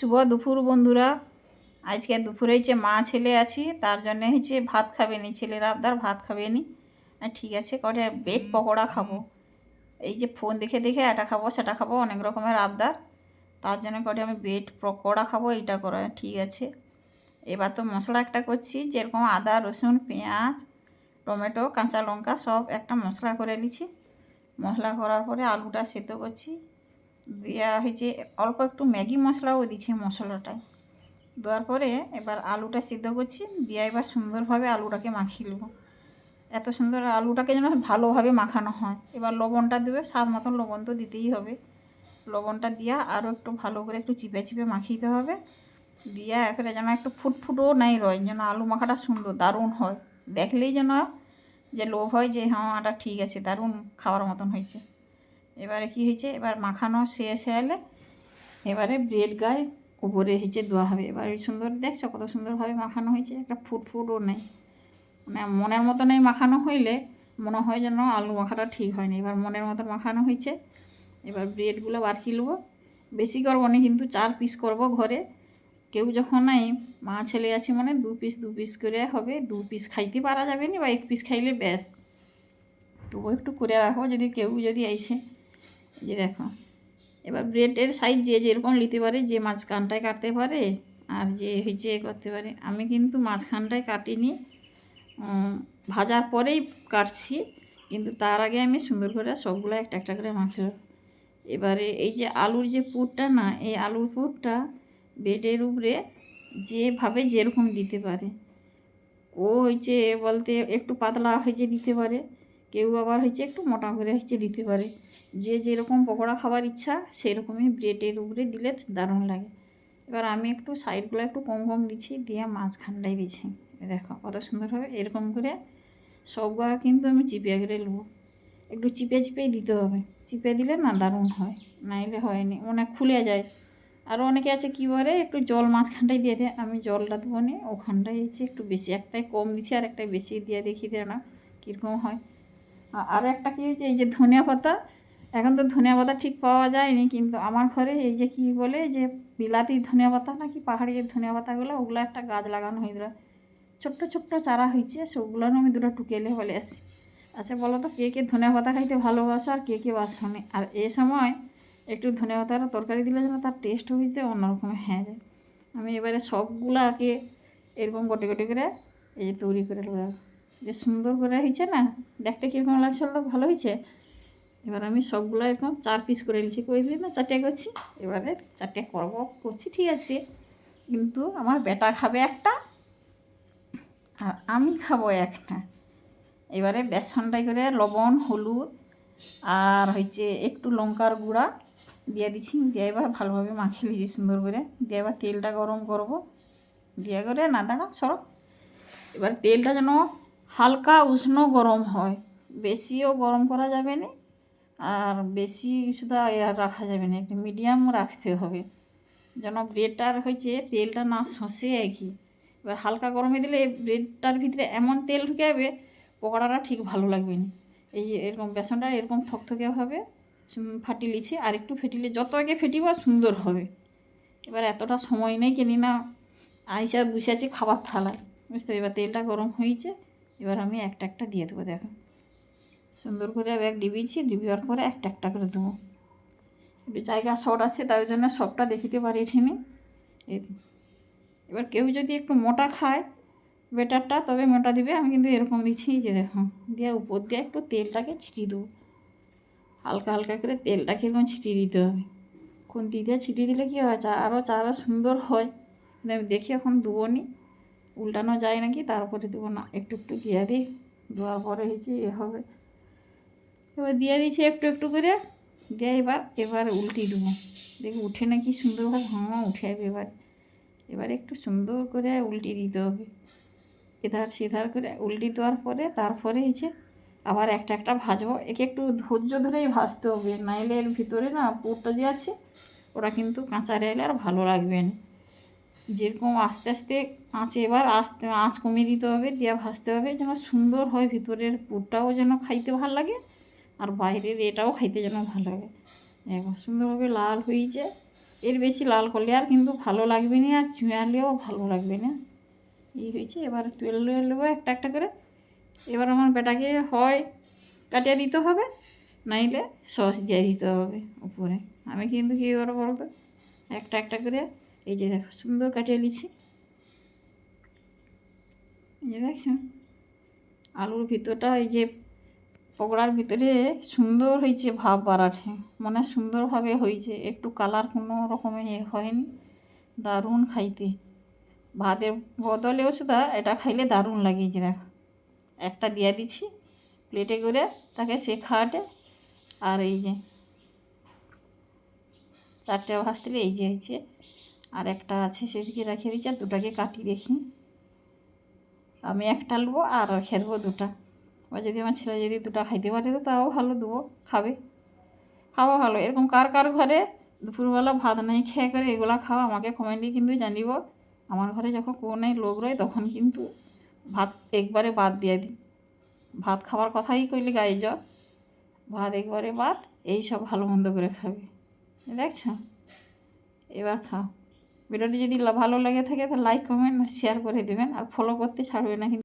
শুভ দুপুর বন্ধুরা। আজকে দুপুরে হচ্ছে মা ছেলে আছি, তার জন্য হচ্ছে ভাত খাবে নি, ছেলের আবদার ভাত খাবে নি। ঠিক আছে, কটা ব্রেড পকোড়া খাবো। এই যে ফোন দেখে দেখে এটা খাবো সেটা খাবো, অনেক রকমের আবদার, তার জন্য কটা আমি ব্রেড পকোড়া খাবো, এইটা করা ঠিক আছে। এবার তো মশলা একটা করছি, যেরকম আদা রসুন পেঁয়াজ টমেটো কাঁচা লঙ্কা সব একটা মশলা করে নিচ্ছি। মশলা করার পরে আলুটা সেদ্ধ করছি, দেওয়া হয়েছে অল্প একটু ম্যাগি মশলাও দিচ্ছে মশলাটায়। দেওয়ার পরে এবার আলুটা সিদ্ধ করছি, দিয়ে এবার সুন্দরভাবে আলুটাকে মাখিয়ে নেবো। এত সুন্দর আলুটাকে যেন ভালোভাবে মাখানো হয়। এবার লবণটা দেবে, স্বাদ মতন লবণ তো দিতেই হবে। লবণটা দিয়া আরও একটু ভালো করে একটু চিপে চিপে মাখিতে হবে। দিয়া একেবারে যেন একটু ফুটফুটও নাই রয়, যেন আলু মাখাটা সুন্দর দারুণ হয়। দেখলেই যেন যে লোভ হয় যে হ্যাঁ এটা ঠিক আছে, দারুণ খাওয়ার মতন হয়েছে। এবারে কি হয়েছে, এবার মাখানো শেষ হলে এবারে ব্রেড গায়ে উপরে হয়েছে দেওয়া হবে। এবার এই সুন্দর দেখছো কত সুন্দরভাবে মাখানো হয়েছে, একটা ফুটফুটও নেই, মানে মনের মতন এই মাখানো হইলে মনে হয় যেন আলু মাখাটা ঠিক হয়নি। এবার মনের মতন মাখানো হয়েছে। এবার ব্রেডগুলো বারকি নেবো, বেশি করবো না কিন্তু 4 পিস করব ঘরে। কেউ যখন নাই মা ছেলে আছে মানে 2 পিস করে হবে। 2 পিস খাইতে পারা যাবে না, বা 1 পিস খাইলে ব্যাস, তবু একটু করে রাখো যদি কেউ যদি আইসে। যে দেখো এবার ব্রেডের সাইজ যে যেরকম নিতে পারে, যে মাঝখানটায় কাটতে পারে আর যে হয়েছে করতে পারে। আমি কিন্তু মাঝখানটায় কাটিনি, ভাজার পরেই কাটছি, কিন্তু তার আগে আমি সুন্দর করে সবগুলো একটা একটা করে মাখলাম। এবারে এই যে আলুর যে পুরটা না, এই আলুর পুরটা ব্রেডের উপরে যেভাবে যেরকম দিতে পারে। ও হয়েছে বলতে একটু পাতলা হয়েছে দিতে পারে, কেউ আবার হয়েছে একটু মোটা করে হয়েছে দিতে পারে। যে যেরকম পকোড়া খাবার ইচ্ছা সেরকমই ব্রেডের উপরে দিলে দারুণ লাগে। এবার আমি একটু সাইডগুলো একটু কম কম দিচ্ছি, দিয়ে মাঝখানটাই দিচ্ছি। দেখো কত সুন্দর হবে। এরকম করে সবগুলো কিন্তু আমি চিপিয়ে করে নেবো, একটু চিপে চিপেই দিতে হবে। চিপে দিলে না দারুণ হয়, নাইলে হয়নি, অনেক খুলে যায়। আরও অনেকে আছে কী বলে একটু জল মাঝখানটায় দিয়ে দেয়, আমি জলটা দেবো নি, ওখানটায় হচ্ছে একটু বেশি, একটাই কম দিচ্ছি আর একটাই বেশি দিয়ে দেখি দেয় না কীরকম হয়। আরও একটা কী হয়েছে, এই যে ধনিয়া পাতা, এখন তো ধনিয়া পাতা ঠিক পাওয়া যায়নি, কিন্তু আমার ঘরে এই যে কী বলে যে বিলাতি ধনিয়া পাতা নাকি পাহাড়ি যে ধনিয়া পাতাগুলো, ওগুলো একটা গাছ লাগানো হয়েছিল, ছোট্ট ছোট্ট চারা হয়েছে, সেগুলো আমি দুটো টুকেলে বলে আসি। আচ্ছা বলো তো কে কে ধনিয়া পাতা খাইতে ভালোবাসো আর কে কে বাসনে? আর এ সময় একটু ধনিয়া পাতার তরকারি দিলে যেন তার টেস্ট হয়েছে অন্যরকম হয়ে যায়। আমি এবারে সবগুলাকে এরকম গোটে গোটে করে এই যে তৈরি করে নেব। যে সুন্দর করে হয়েছে না, দেখতে কীরকম লাগছে, ভালো হয়েছে। এবার আমি সবগুলো এরকম 4 পিস করে নিচ্ছি, কই দিই না 4টে করছি। এবারে 4টে করছি ঠিক আছে, কিন্তু আমার বেটা খাবে একটা আর আমি খাবো একটা। এবারে বেসনটাই করে লবণ হলুদ আর হচ্ছে একটু লঙ্কার গুঁড়া দিয়ে দিচ্ছি, দিয়ে এবার ভালোভাবে মাখিয়ে নিয়েছি সুন্দর করে। দিয়ে এবার তেলটা গরম করব, দিয়ে করে না দাঁড়া সরব। এবার তেলটা যেন হালকা উষ্ণ গরম হয়, বেশিও গরম করা যাবে না আর বেশি শুধু রাখা যাবে না, একটু মিডিয়াম রাখতে হবে, যেন ব্রেডটার হয়েছে তেলটা না শসে আর কি। এবার হালকা গরমে দিলে ব্রেডটার ভিতরে এমন তেল ঢুকে যাবে, পকোড়াটা ঠিক ভালো লাগবে না। এই এরকম বেসনটা এরকম থকথকেভাবে ফাটিয়ে লিছি, আর একটু ফেটিলে যত আগে ফেটিবা সুন্দর হবে। এবার এতটা সময় নেই কিনি না, আইসা বসে আছি খাবার থালায়, বুঝতে। এবার তেলটা গরম হয়েছে, এবার আমি একটা একটা দিয়ে দেবো। দেখো সুন্দর করে ব্যাগ ডিবিয়েছি, ডিবিয়ার পরে একটা একটা করে দেবো। একটু জায়গা শর্ট আছে তার জন্য সবটা দেখিতে পারি ঠিনি। এবার কেউ যদি একটু মোটা খায় বেটারটা তবে মোটা দিবে, আমি কিন্তু এরকম দিচ্ছি। যে দেখো দিয়ে উপর দিয়ে একটু তেলটাকে ছিটিয়ে দেবো, হালকা হালকা করে তেলটাকে এরকম ছিটিয়ে দিতে হবে। খুন্তি দিয়ে ছিটিয়ে দিলে কী হয়, আরও চারা সুন্দর হয়। আমি দেখি এখন দেবো নি, উল্টানো যায় নাকি, তারপরে দেবো না, একটু একটু দিয়ে দিই। দেওয়ার পরে হয়েছে হবে। এবার দিয়ে দিচ্ছি একটু একটু করে, দিয়ে এবার উল্টিয়ে দেবো, দেখি উঠে নাকি সুন্দরভাবে। হ্যাঁ উঠে যাবে। এবার একটু সুন্দর করে উল্টিয়ে দিতে হবে, এধার সেধার করে উল্টি দেওয়ার পরে তারপরে হয়েছে আবার একটা একটা ভাজবো। একে একটু ধৈর্য ধরেই ভাজতে হবে, নাইলে এর ভিতরে না পুরটা যে আছে ওরা কিন্তু কাঁচা রইলে আর ভালো লাগবে না। যেরকম আস্তে আস্তে আঁচে, এবার আঁচ কমিয়ে দিতে হবে, দিয়ে ভাজতে হবে যেন সুন্দর হয়, ভিতরের পুরটাও যেন খাইতে ভালো লাগে আর বাইরের এটাও খাইতে যেন ভালো লাগে। এবার সুন্দরভাবে লাল হয়েছে, এর বেশি লাল করলে আর কিন্তু ভালো লাগবে না, আর চুঁয়ালেও ভালো লাগবে না। এই হয়েছে, এবার তুলে নেবো একটা একটা করে। এবার আমার বেটাকে হয় কাটিয়ে দিতে হবে, নাইলে সস দিয়ে দিতে হবে উপরে। আমি কিন্তু কী করবো বলতো, একটা একটা করে এই যে দেখো সুন্দর কাটিয়ে নিচ্ছি। এই যে দেখছো আলুর ভিতরটা, এই যে পকোড়ার ভিতরে সুন্দর হয়েছে, ভাব বাড়াঠে মানে সুন্দরভাবে হয়েছে, একটু কালার কোনো রকমে হয়নি। দারুণ খাইতে, ভাতের বদলেও শুধু এটা খাইলে দারুণ লাগিয়েছে। দেখো একটা দিয়ে দিচ্ছি প্লেটে করে তাকে, সে খাওয়াটে। আর এই যে 4টে ভাজতে এই যে হয়েছে, আর একটা আছে সেদিকে রেখে দিচ্ছি। আর দুটাকে কাটি দেখি, আমি একটা নেবো আর রেখে দেবো দুটা। বা যদি আমার ছেলে যদি দুটা খাইতে পারে তো তাও ভালো, দেবো খাবে, খাওয়া ভালো। এরকম কার কার ঘরে দুপুরবেলা ভাত নাই খেয়ে করে এগুলা খাওয়া, আমাকে কমেন্টে কিন্তু জানিব। আমার ঘরে যখন কোনো লোক রয় তখন কিন্তু ভাত একবারে বাদ দিয়ে দিই। ভাত খাওয়ার কথাই কইলে গায়ে জ্বর, ভাত একবারে বাদ, এই সব ভালো মন্দ করে খাবে। দেখছো, এবার খাও। ভিডিওটি যদি ভালো লেগে থাকে তো লাইক কমেন্ট শেয়ার করে দেবেন, আর ফলো করতে ছাড়বে না কিন্তু।